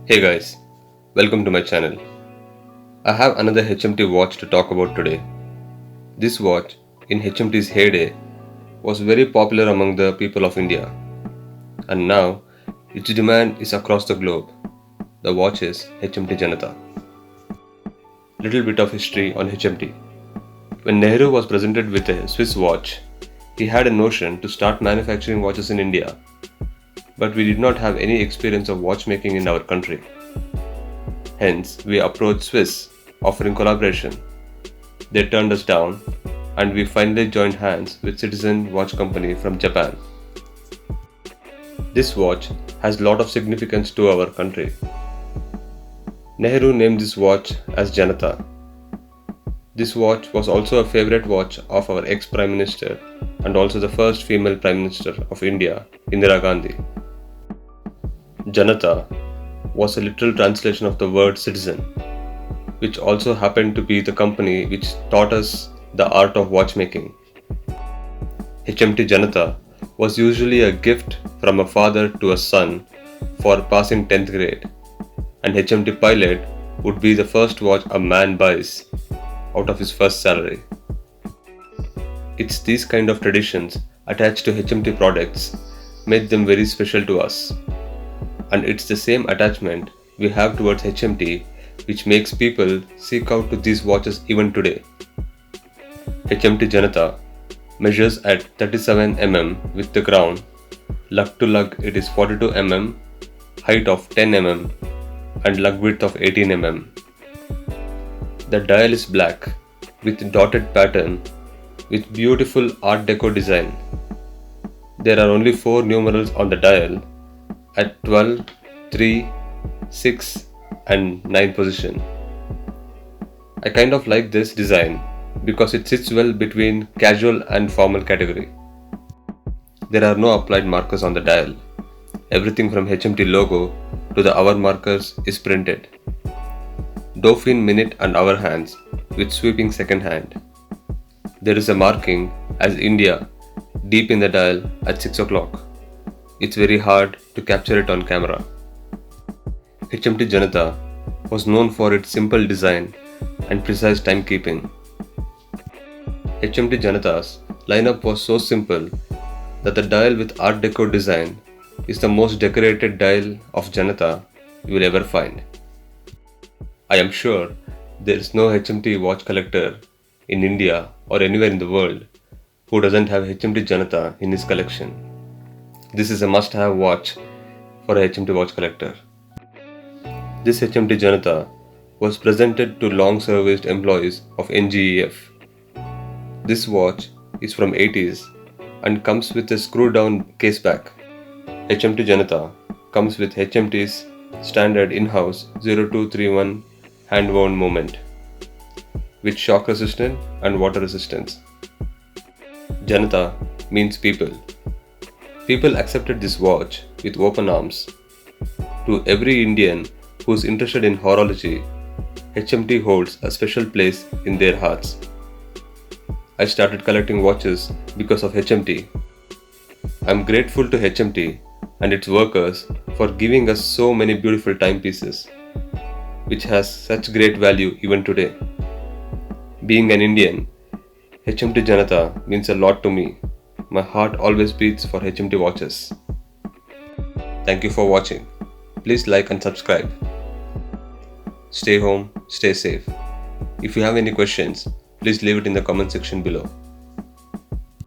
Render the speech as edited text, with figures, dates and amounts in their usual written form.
Hey guys, welcome to my channel. I have another HMT watch to talk about today. This watch, in HMT's heyday, was very popular among the people of India, and now its demand is across the globe. The watch is HMT Janata. Little bit of history on HMT. When Nehru was presented with a Swiss watch, he had a notion to start manufacturing watches in India, but we did not have any experience of watchmaking in our country. Hence, we approached Swiss, offering collaboration. They turned us down, and we finally joined hands with Citizen Watch Company from Japan. This watch has a lot of significance to our country. Nehru named this watch as Janata. This watch was also a favorite watch of our ex-Prime Minister and also the first female Prime Minister of India, Indira Gandhi. Janata was a literal translation of the word citizen, which also happened to be the company which taught us the art of watchmaking. HMT Janata was usually a gift from a father to a son for passing 10th grade, and HMT Pilot would be the first watch a man buys out of his first salary. It's these kind of traditions attached to HMT products made them very special to us. And it's the same attachment we have towards HMT which makes people seek out to these watches even today. HMT Janata measures at 37 mm with the crown, lug to lug it is 42 mm, height of 10 mm and lug width of 18 mm. The dial is black with dotted pattern with beautiful art deco design. There are only 4 numerals on the dial at 12, 3, 6 and 9 position. I kind of like this design because it sits well between casual and formal category. There are no applied markers on the dial. Everything from HMT logo to the hour markers is printed. Dauphine minute and hour hands with sweeping second hand. There is a marking as India deep in the dial at 6 o'clock. It's very hard to capture it on camera. HMT Janata was known for its simple design and precise timekeeping. HMT Janata's lineup was so simple that the dial with Art Deco design is the most decorated dial of Janata you will ever find. I am sure there is no HMT watch collector in India or anywhere in the world who doesn't have HMT Janata in his collection. This is a must-have watch for a HMT watch collector. This HMT Janata was presented to long-serviced employees of NGEF. This watch is from 80s and comes with a screw-down caseback. HMT Janata comes with HMT's standard in-house 0231 hand-wound moment with shock resistant and water resistance. Janata means people. People accepted this watch with open arms. To every Indian who is interested in horology, HMT holds a special place in their hearts. I started collecting watches because of HMT. I am grateful to HMT and its workers for giving us so many beautiful timepieces, which has such great value even today. Being an Indian, HMT Janata means a lot to me. My heart always beats for HMT watches. Thank you for watching. Please like and subscribe. Stay home, stay safe. If you have any questions, please leave it in the comment section below.